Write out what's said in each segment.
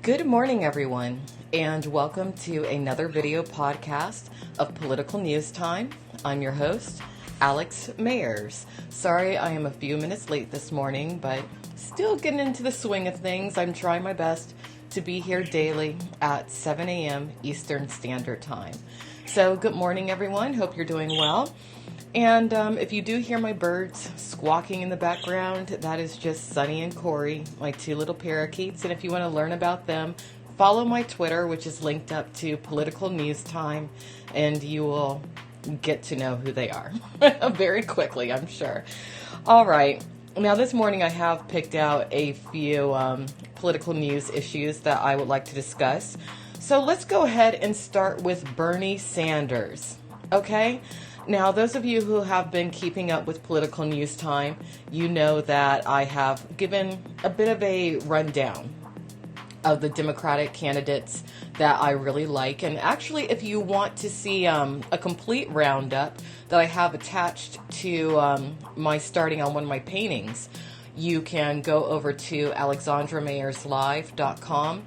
Good morning, everyone, and welcome to another video podcast of Political News Time. I'm your host, Alex Mayers. Sorry I am a few minutes late this morning, but still getting into the swing of things. I'm trying my best to be here daily at 7 a.m. Eastern Standard Time. So good morning, everyone. Hope you're doing well. And if you do hear my birds squawking in the background, that is just Sunny and Corey, my two little parakeets. And if you want to learn about them, follow my Twitter, which is linked up to Political News Time, and you will get to know who they are very quickly, I'm sure. All right. Now, this morning I have picked out a few political news issues that I would like to discuss. So let's go ahead and start with Bernie Sanders, okay? Now, those of you who have been keeping up with Political News Time, you know that I have given a bit of a rundown of the Democratic candidates that I really like. And actually, if you want to see a complete roundup that I have attached to my starting on one of my paintings, you can go over to alexandramayerslive.com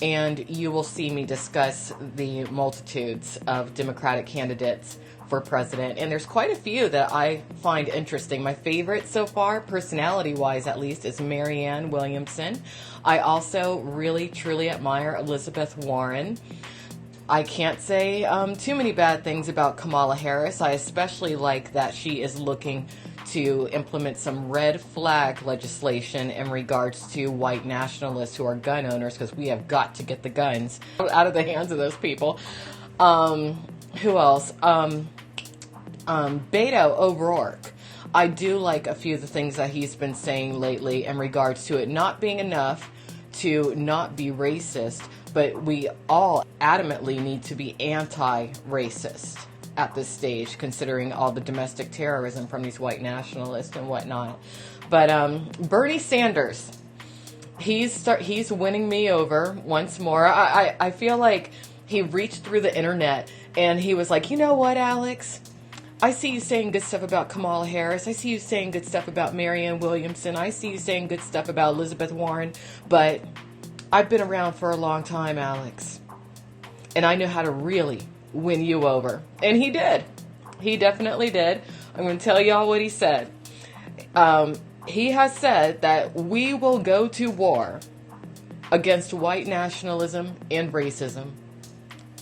and you will see me discuss the multitudes of Democratic candidates for president. And there's quite a few that I find interesting. My favorite so far, personality-wise at least, is Marianne Williamson. I also really, truly admire Elizabeth Warren. I can't say too many bad things about Kamala Harris. I especially like that she is looking to implement some red flag legislation in regards to white nationalists who are gun owners, because we have got to get the guns out of the hands of those people. Who else? Beto O'Rourke. I do like a few of the things that he's been saying lately in regards to it not being enough to not be racist, but we all adamantly need to be anti-racist at this stage, considering all the domestic terrorism from these white nationalists and whatnot. But Bernie Sanders, he's winning me over once more. I feel like he reached through the internet and he was like, you know what, Alex? I see you saying good stuff about Kamala Harris. I see you saying good stuff about Marianne Williamson. I see you saying good stuff about Elizabeth Warren. But I've been around for a long time, Alex. And I know how to really win you over. And he did. He definitely did. I'm going to tell y'all what he said. He has said that we will go to war against white nationalism and racism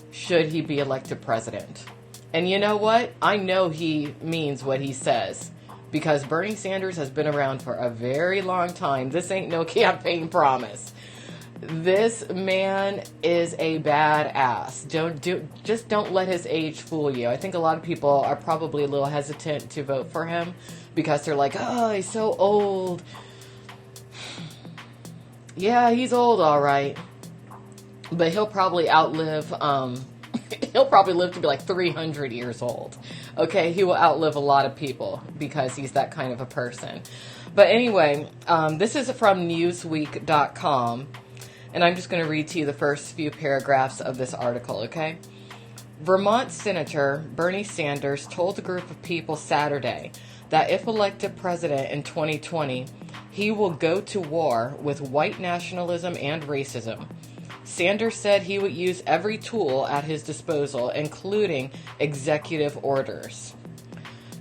should he be elected president. And you know what? I know he means what he says, because Bernie Sanders has been around for a very long time. This ain't no campaign promise. This man is a badass. Just don't let his age fool you. I think a lot of people are probably a little hesitant to vote for him because they're like, oh, he's so old. Yeah, he's old, all right. But he'll probably outlive, he'll probably live to be like 300 years old. Okay, he will outlive a lot of people because he's that kind of a person. But anyway, this is from Newsweek.com, and I'm just going to read to you the first few paragraphs of this article, okay? Vermont Senator Bernie Sanders told a group of people Saturday that if elected president in 2020, he will go to war with white nationalism and racism. Sanders said he would use every tool at his disposal, including executive orders.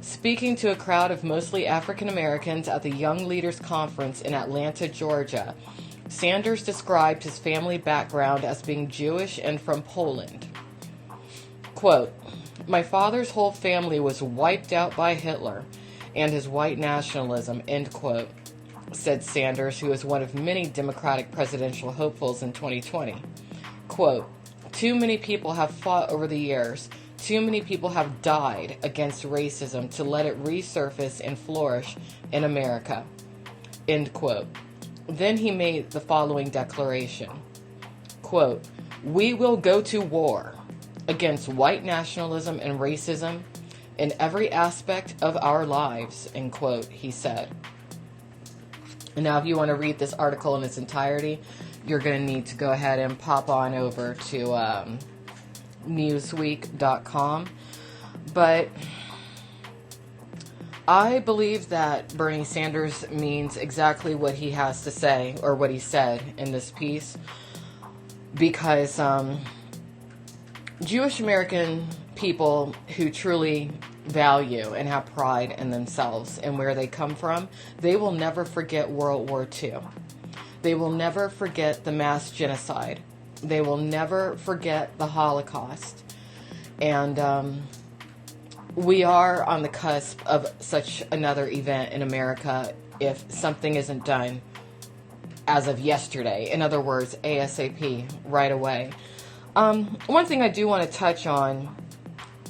Speaking to a crowd of mostly African Americans at the Young Leaders Conference in Atlanta, Georgia, Sanders described his family background as being Jewish and from Poland. Quote, "My father's whole family was wiped out by Hitler and his white nationalism," end quote, said Sanders, who is one of many Democratic presidential hopefuls in 2020. Quote, "Too many people have fought over the years. Too many people have died against racism to let it resurface and flourish in America," end quote. Then he made the following declaration. Quote, "We will go to war against white nationalism and racism in every aspect of our lives," end quote, he said. And now, if you want to read this article in its entirety, you're going to need to go ahead and pop on over to Newsweek.com. But I believe that Bernie Sanders means exactly what he has to say, or what he said in this piece. because Jewish American people who truly value and have pride in themselves and where they come from, they will never forget World War II. They will never forget the mass genocide. They will never forget the Holocaust. And we are on the cusp of such another event in America if something isn't done as of yesterday. In other words, ASAP, right away. One thing I do want to touch on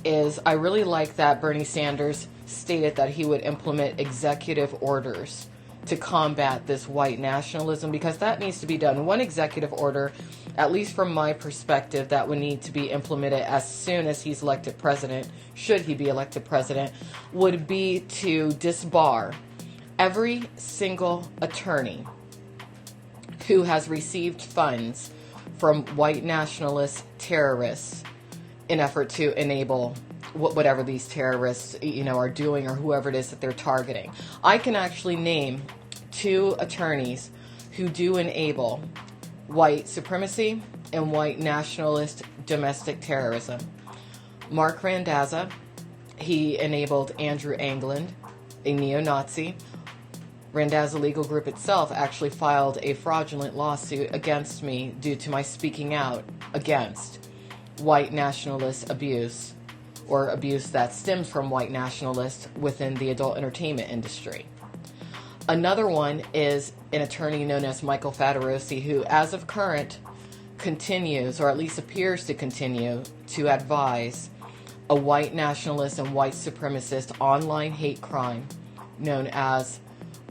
is I really like that Bernie Sanders stated that he would implement executive orders to combat this white nationalism, because that needs to be done. One executive order, at least from my perspective, that would need to be implemented as soon as he's elected president, should he be elected president, would be to disbar every single attorney who has received funds from white nationalist terrorists in effort to enable whatever these terrorists, are doing, or whoever it is that they're targeting. I can actually name 2 attorneys who do enable white supremacy and white nationalist domestic terrorism. Mark Randazza, he enabled Andrew Anglin, a neo-Nazi. Randazza Legal Group itself actually filed a fraudulent lawsuit against me due to my speaking out against white nationalist abuse, or abuse that stems from white nationalists within the adult entertainment industry. Another one is an attorney known as Michael Federosi, who as of current continues, or at least appears to continue, to advise a white nationalist and white supremacist online hate crime known as,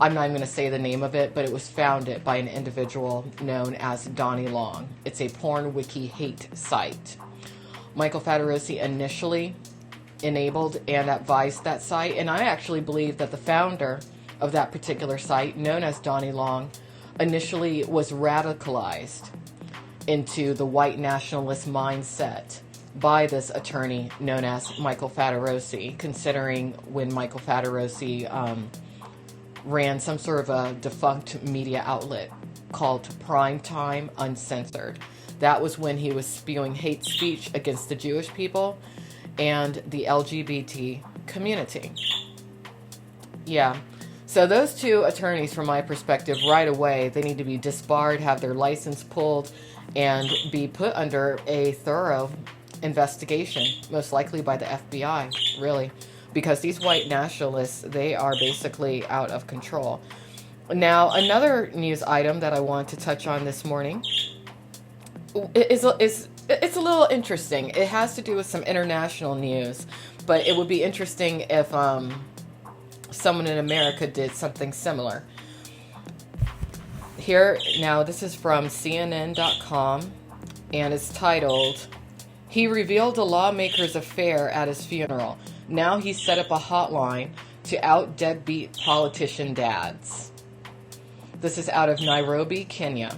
I'm not even going to say the name of it, but it was founded by an individual known as Donnie Long. It's a porn wiki hate site. Michael Federosi initially enabled and advised that site, and I actually believe that the founder of that particular site, known as Donnie Long, initially was radicalized into the white nationalist mindset by this attorney known as Michael Federosi, considering when Michael Federosi ran some sort of a defunct media outlet called Primetime Uncensored. That was when he was spewing hate speech against the Jewish people and the LGBT community. Yeah. So those 2 attorneys, from my perspective, right away, they need to be disbarred, have their license pulled, and be put under a thorough investigation, most likely by the FBI, really. Because these white nationalists, they are basically out of control. Now, another news item that I want to touch on this morning it's a little interesting. It has to do with some international news, but it would be interesting if someone in America did something similar. Here, now this is from CNN.com, and it's titled, "He revealed a lawmaker's affair at his funeral. Now he set up a hotline to out deadbeat politician dads." This is out of Nairobi, Kenya.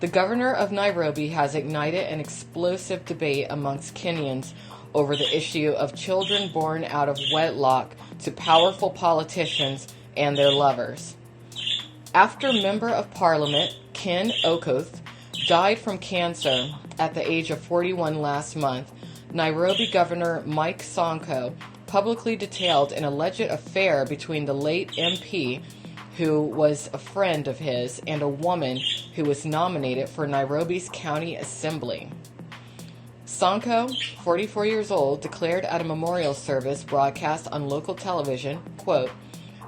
The governor of Nairobi has ignited an explosive debate amongst Kenyans over the issue of children born out of wedlock to powerful politicians and their lovers. After Member of Parliament Ken Okoth died from cancer at the age of 41 last month, Nairobi Governor Mike Sonko publicly detailed an alleged affair between the late MP, who was a friend of his, and a woman who was nominated for Nairobi's county assembly. Sonko, 44 years old, declared at a memorial service broadcast on local television, quote,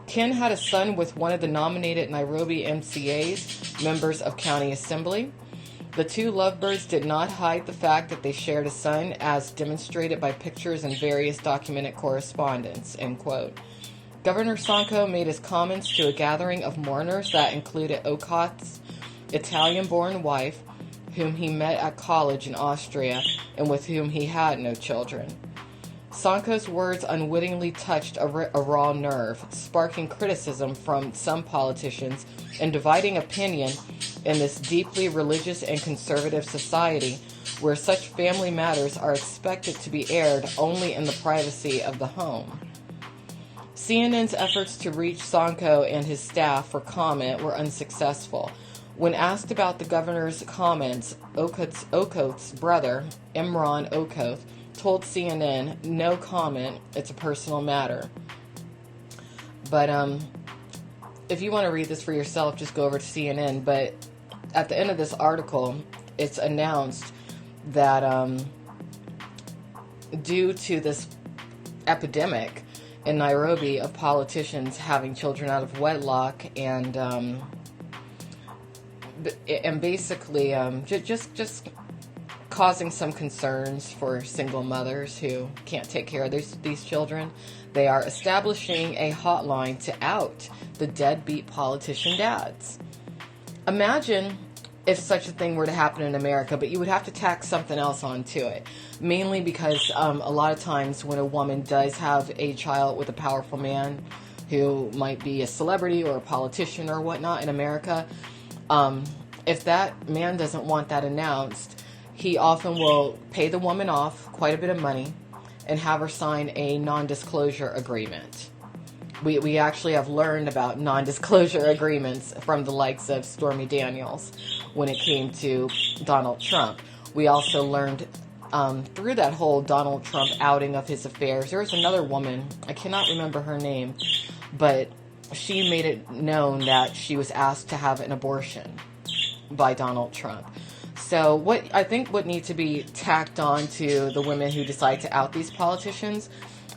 "Ken had a son with one of the nominated Nairobi MCAs, members of county assembly. The 2 lovebirds did not hide the fact that they shared a son, as demonstrated by pictures and various documented correspondence," end quote. Governor Sonko made his comments to a gathering of mourners that included Okoth's Italian-born wife, whom he met at college in Austria and with whom he had no children. Sonko's words unwittingly touched a raw nerve, sparking criticism from some politicians and dividing opinion in this deeply religious and conservative society where such family matters are expected to be aired only in the privacy of the home. CNN's efforts to reach Sonko and his staff for comment were unsuccessful. When asked about the governor's comments, Okoth's brother, Imran Okoth, told CNN, "No comment, it's a personal matter." But if you want to read this for yourself, just go over to CNN. But at the end of this article, it's announced that due to this epidemic in Nairobi of politicians having children out of wedlock and basically just causing some concerns for single mothers who can't take care of these children, they are establishing a hotline to out the deadbeat politician dads. Imagine if such a thing were to happen in America, but you would have to tack something else onto it. Mainly because a lot of times when a woman does have a child with a powerful man who might be a celebrity or a politician or whatnot in America, if that man doesn't want that announced, he often will pay the woman off quite a bit of money and have her sign a non-disclosure agreement. We actually have learned about non-disclosure agreements from the likes of Stormy Daniels when it came to Donald Trump. We also learned through that whole Donald Trump outing of his affairs, there was another woman, I cannot remember her name, but she made it known that she was asked to have an abortion by Donald Trump. So what needs to be tacked on to the women who decide to out these politicians,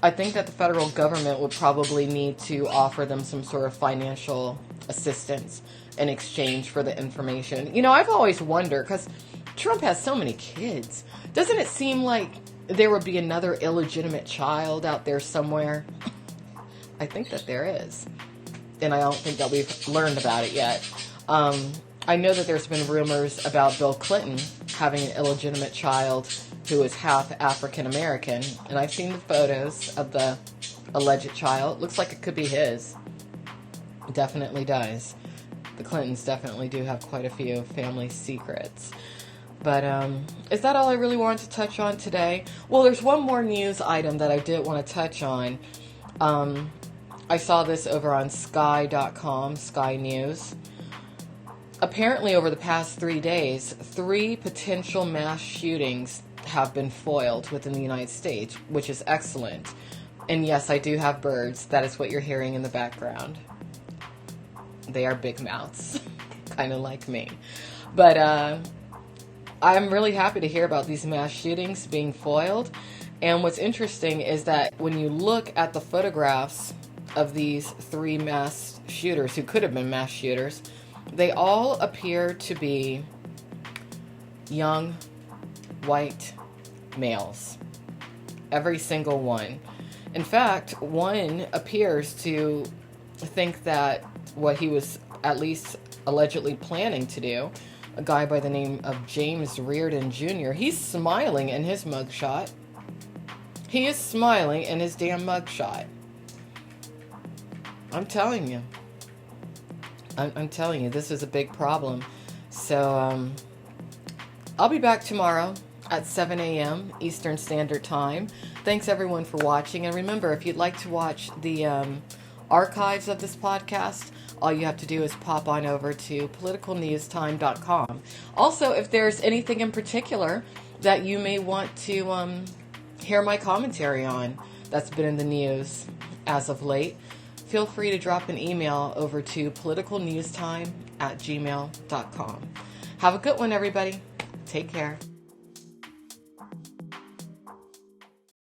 I think that the federal government would probably need to offer them some sort of financial assistance in exchange for the information. You know, I've always wondered, because Trump has so many kids, doesn't it seem like there would be another illegitimate child out there somewhere? I think that there is. And I don't think that we've learned about it yet. I know that there's been rumors about Bill Clinton having an illegitimate child who is half African American, and I've seen the photos of the alleged child. Looks like it could be his. It definitely does. The Clintons definitely do have quite a few family secrets. But is that all I really wanted to touch on today? Well, there's one more news item that I did want to touch on. I saw this over on Sky.com, Sky News. Apparently, over the past 3 days, 3 potential mass shootings have been foiled within the United States, which is excellent. And yes, I do have birds. That is what you're hearing in the background. They are big mouths, kind of like me. But I'm really happy to hear about these mass shootings being foiled. And what's interesting is that when you look at the photographs of these 3 mass shooters who could have been mass shooters, they all appear to be young, white males. Every single one. In fact, one appears to think that what he was at least allegedly planning to do, a guy by the name of James Reardon Jr., he's smiling in his mugshot. He is smiling in his damn mugshot. I'm telling you. I'm telling you, this is a big problem. So, I'll be back tomorrow at 7 a.m. Eastern Standard Time. Thanks, everyone, for watching. And remember, if you'd like to watch the archives of this podcast, all you have to do is pop on over to politicalnewstime.com. Also, if there's anything in particular that you may want to hear my commentary on that's been in the news as of late, feel free to drop an email over to politicalnewstime@gmail.com. Have a good one, everybody. Take care.